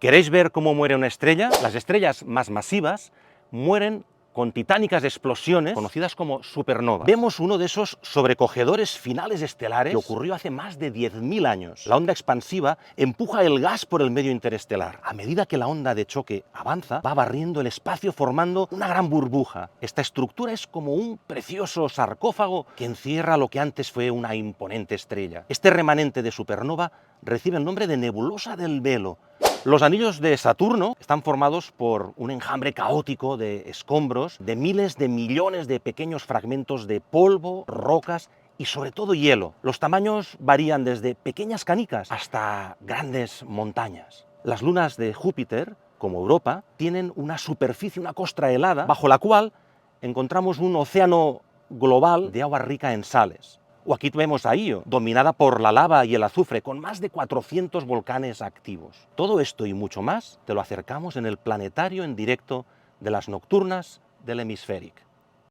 ¿Queréis ver cómo muere una estrella? Las estrellas más masivas mueren con titánicas explosiones conocidas como supernovas. Vemos uno de esos sobrecogedores finales estelares que ocurrió hace más de 10.000 años. La onda expansiva empuja el gas por el medio interestelar. A medida que la onda de choque avanza, va barriendo el espacio formando una gran burbuja. Esta estructura es como un precioso sarcófago que encierra lo que antes fue una imponente estrella. Este remanente de supernova recibe el nombre de nebulosa del Velo. Los anillos de Saturno están formados por un enjambre caótico de escombros, de miles de millones de pequeños fragmentos de polvo, rocas y sobre todo hielo. Los tamaños varían desde pequeñas canicas hasta grandes montañas. Las lunas de Júpiter, como Europa, tienen una superficie, una costra helada, bajo la cual encontramos un océano global de agua rica en sales. O aquí vemos a Io, dominada por la lava y el azufre, con más de 400 volcanes activos. Todo esto y mucho más te lo acercamos en el planetario en directo de las nocturnas del Hemisféric.